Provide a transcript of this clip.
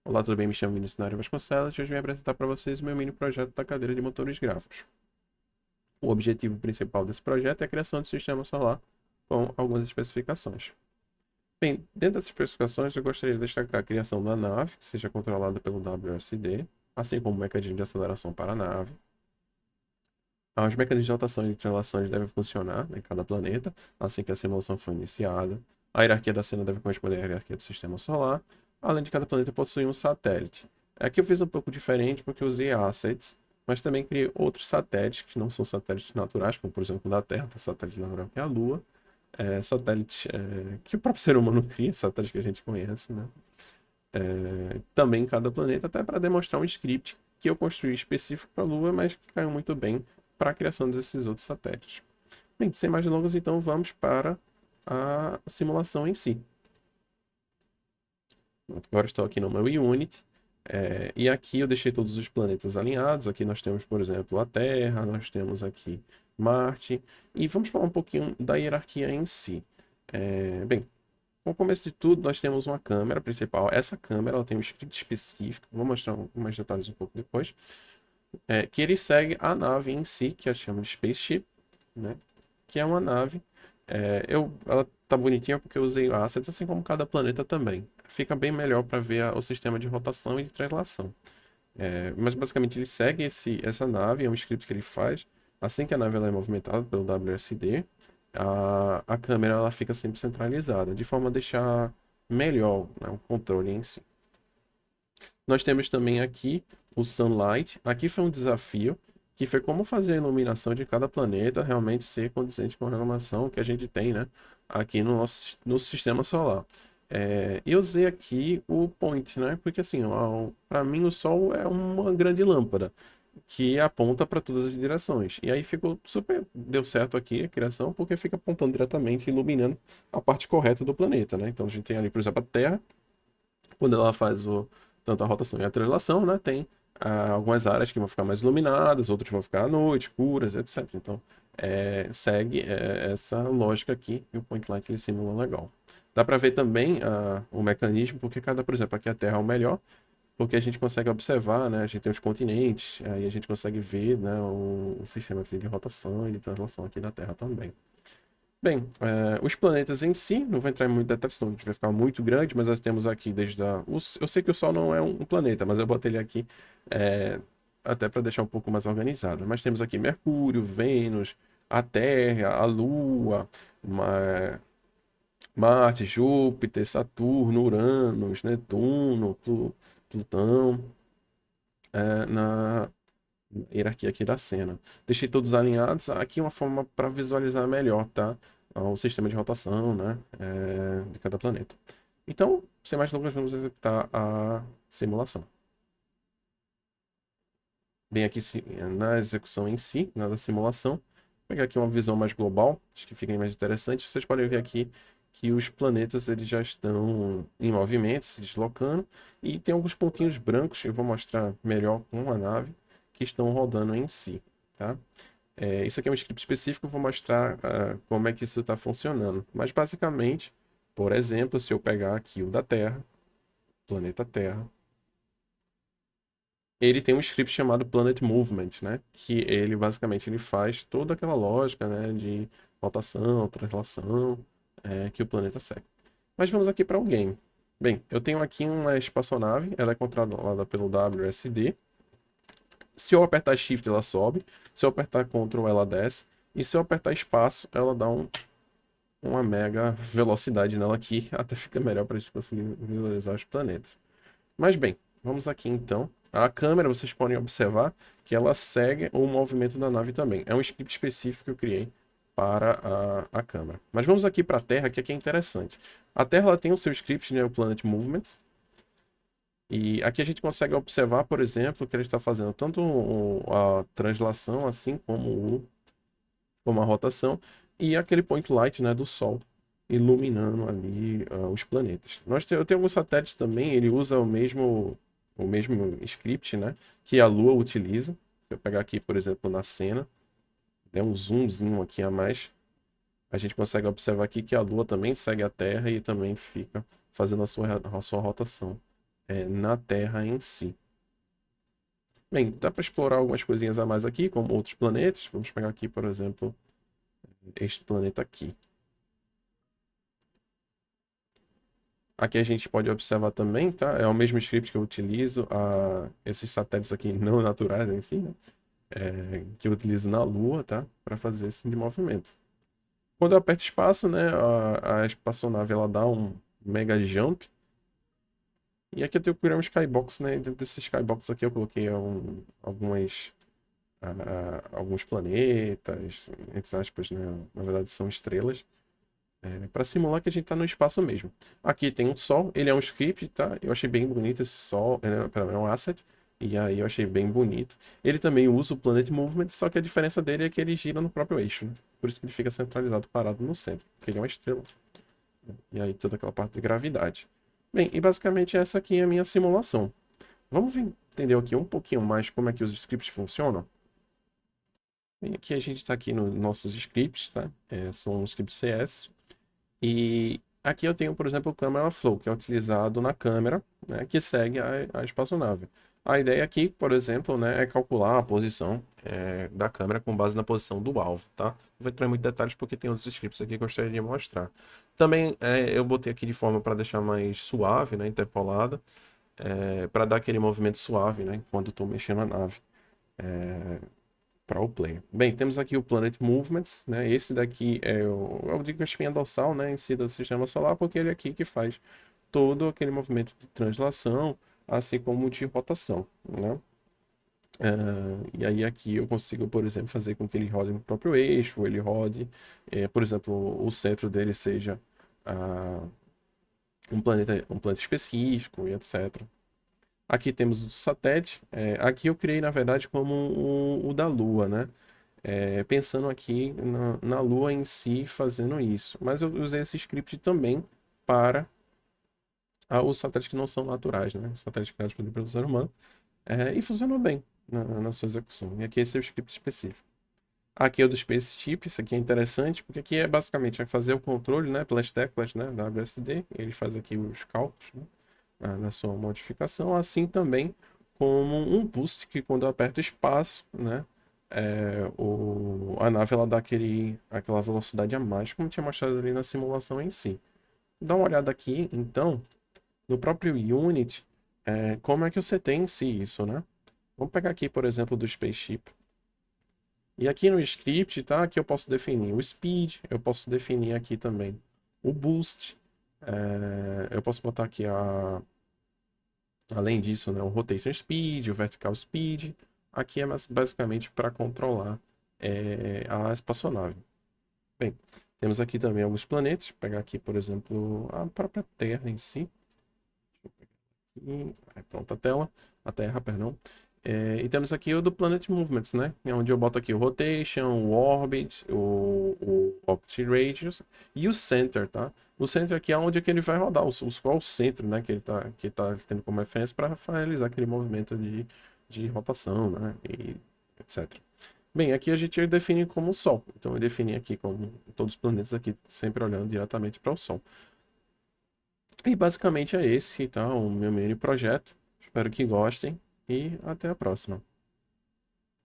Olá, tudo bem? Me chamo Vinícius Vasconcelos e hoje vim apresentar para vocês o meu mini projeto da cadeira de motores gráficos. O objetivo principal desse projeto é a criação de um sistema solar com algumas especificações. Bem, dentro dessas especificações eu gostaria de destacar a criação da nave, que seja controlada pelo WSD, assim como o mecanismo de aceleração para a nave. Os mecanismos de rotação e de translações devem funcionar em cada planeta, assim que a simulação for iniciada. A hierarquia da cena deve corresponder à hierarquia do sistema solar, além de cada planeta possuir um satélite. Aqui eu fiz um pouco diferente porque eu usei assets, mas também criei outros satélites que não são satélites naturais, como por exemplo da Terra, tem satélite natural que é a Lua, satélite que o próprio ser humano cria, satélite que a gente conhece, né? Também em cada planeta, até para demonstrar um script que eu construí específico para a Lua, mas que caiu muito bem para a criação desses outros satélites. Bem, sem mais delongas, então vamos para a simulação em si. Agora estou aqui no meu Unity, e aqui eu deixei todos os planetas alinhados. Aqui nós temos, por exemplo, a Terra, nós temos aqui Marte, e vamos falar um pouquinho da hierarquia em si. Bem, no começo de tudo, nós temos uma câmera principal. Essa câmera ela tem um script específico, vou mostrar mais detalhes um pouco depois, que ele segue a nave em si, que a gente chama de Spaceship, né? Que é uma nave. Ela tá bonitinha porque eu usei assets, assim como cada planeta também. Fica bem melhor para ver o sistema de rotação e de translação. Mas basicamente ele segue essa nave, é um script que ele faz. Assim que a nave ela é movimentada pelo WSD, a câmera ela fica sempre centralizada, de forma a deixar melhor, né, o controle em si. Nós temos também aqui o Sunlight. Aqui foi um desafio, que foi como fazer a iluminação de cada planeta realmente ser condizente com a iluminação que a gente tem, né, aqui no sistema solar. E eu usei aqui o Point, né, porque assim, para mim o Sol é uma grande lâmpada que aponta para todas as direções. E aí ficou super, deu certo aqui a criação, porque fica apontando diretamente, iluminando a parte correta do planeta, né? Então a gente tem ali, por exemplo, a Terra, quando ela faz tanto a rotação e a translação, né? Tem algumas áreas que vão ficar mais iluminadas, outras vão ficar à noite, escuras, etc. Então, segue essa lógica aqui e o point light ele simula legal. Dá para ver também o mecanismo, porque por exemplo, aqui a Terra é o melhor, porque a gente consegue observar, né? A gente tem os continentes, aí a gente consegue ver, né, o sistema aqui de rotação e de translação aqui da Terra também. Bem, os planetas em si, não vou entrar em muito detalhes, senão a gente vai ficar muito grande, mas nós temos aqui desde eu sei que o Sol não é um planeta, mas eu botei ele aqui até para deixar um pouco mais organizado. Mas temos aqui Mercúrio, Vênus, a Terra, a Lua, Marte, Júpiter, Saturno, Urano, Netuno, Plutão, na hierarquia aqui da cena. Deixei todos alinhados. Aqui uma forma para visualizar melhor, tá? O sistema de rotação, né? De cada planeta. Então, sem mais delongas, vamos executar a simulação. Bem, aqui na execução em si, na da simulação, vou pegar aqui uma visão mais global, acho que fica mais interessante. Vocês podem ver aqui que os planetas eles já estão em movimento, se deslocando, e tem alguns pontinhos brancos, eu vou mostrar melhor com a nave, que estão rodando em si, tá? Isso aqui é um script específico, eu vou mostrar como é que isso está funcionando. Mas basicamente, por exemplo, se eu pegar aqui o da Terra, planeta Terra, ele tem um script chamado Planet Movement, né? Que ele basicamente ele faz toda aquela lógica, né, de rotação, translação, que o planeta segue. Mas vamos aqui para o game. Bem, eu tenho aqui uma espaçonave, ela é controlada pelo WSD. Se eu apertar Shift, ela sobe. Se eu apertar Ctrl, ela desce. E se eu apertar espaço, ela dá uma mega velocidade nela aqui. Até fica melhor para a gente conseguir visualizar os planetas. Mas bem, vamos aqui então. A câmera, vocês podem observar que ela segue o movimento da nave também. É um script específico que eu criei para a câmera. Mas vamos aqui para a Terra, que aqui é interessante. A Terra ela tem o seu script, né, o Planet Movements. E aqui a gente consegue observar, por exemplo, que ele está fazendo tanto a translação, assim como a rotação, e aquele point light, né, do Sol, iluminando ali os planetas. Eu tenho alguns satélites também, ele usa o mesmo script, né, que a Lua utiliza. Se eu pegar aqui, por exemplo, na cena, der um zoomzinho aqui a mais, a gente consegue observar aqui que a Lua também segue a Terra e também fica fazendo a sua rotação na Terra em si. Bem, dá para explorar algumas coisinhas a mais aqui, como outros planetas. Vamos pegar aqui, por exemplo, este planeta aqui. Aqui a gente pode observar também, tá? É o mesmo script que eu utilizo, esses satélites aqui não naturais em si, né? Que eu utilizo na Lua, tá? Para fazer esse movimento. Quando eu aperto espaço, né? A espaçonave ela dá um mega jump. E aqui eu tenho que criar um skybox, né? Dentro desse skybox aqui eu coloquei alguns planetas, entre aspas, né? Na verdade são estrelas. Para simular que a gente está no espaço mesmo. Aqui tem um sol, ele é um script, tá? Eu achei bem bonito esse sol, é um asset, e aí eu achei bem bonito. Ele também usa o Planet Movement, só que a diferença dele é que ele gira no próprio eixo, né? Por isso que ele fica centralizado, parado no centro, porque ele é uma estrela. E aí toda aquela parte de gravidade. Bem, e basicamente essa aqui é a minha simulação. Vamos entender aqui um pouquinho mais como é que os scripts funcionam? Bem, aqui a gente está aqui nos nossos scripts, tá? São scripts CS. E aqui eu tenho, por exemplo, o Camera Flow, que é utilizado na câmera, né, que segue a espaçonave. A ideia aqui, por exemplo, né, é calcular a posição da câmera com base na posição do alvo, tá? Não vou entrar em muitos detalhes porque tem outros scripts aqui que eu gostaria de mostrar. Também eu botei aqui de forma para deixar mais suave, né, interpolada, para dar aquele movimento suave, né, quando estou mexendo a nave. Para o player. Bem, temos aqui o Planet Movements, né? Esse daqui eu digo a espinha dorsal, né, em si do sistema solar, porque ele é aqui que faz todo aquele movimento de translação, assim como de rotação, né? E aí aqui eu consigo, por exemplo, fazer com que ele rode no próprio eixo, ele rode, por exemplo, o centro dele seja ah, um planeta específico e etc. Aqui temos o satélite. Aqui eu criei, na verdade, como o da Lua, né? Pensando aqui na Lua em si fazendo isso. Mas eu usei esse script também para os satélites que não são naturais, né? Satélites criados pelo ser humano. E funcionou bem na sua execução. E aqui esse é o script específico. Aqui é o do Spaceship. Isso aqui é interessante, porque aqui é basicamente fazer o controle, né? Pelas teclas, né? Da WSD. Ele faz aqui os cálculos, né? Na sua modificação. Assim também como um boost, que quando eu aperto espaço, né? A nave ela dá aquela velocidade a mais, como tinha mostrado ali na simulação em si. Dá uma olhada aqui, então, no próprio Unity, como é que você tem em si isso, né? Vamos pegar aqui, por exemplo, do Spaceship. E aqui no script, tá? Aqui eu posso definir o speed, eu posso definir aqui também o boost. Eu posso botar aqui além disso, né, o rotation speed, o vertical speed. Aqui é basicamente para controlar a espaçonave. Bem, temos aqui também alguns planetas. Vou pegar aqui, por exemplo, a própria Terra em si. Pronto, a tela. A Terra, perdão. E temos aqui o do Planet Movements, né? Onde eu boto aqui o Rotation, o Orbit, o Orbit Radius e o Center, tá? O Center aqui é onde é que ele vai rodar, qual o centro, né? Que ele tá tendo como referência para realizar aquele movimento de rotação, né? E etc. Bem, aqui a gente define como o Sol. Então eu defini aqui como todos os planetas aqui, sempre olhando diretamente para o Sol. E basicamente é esse, tá? O meu mini projeto. Espero que gostem e até a próxima.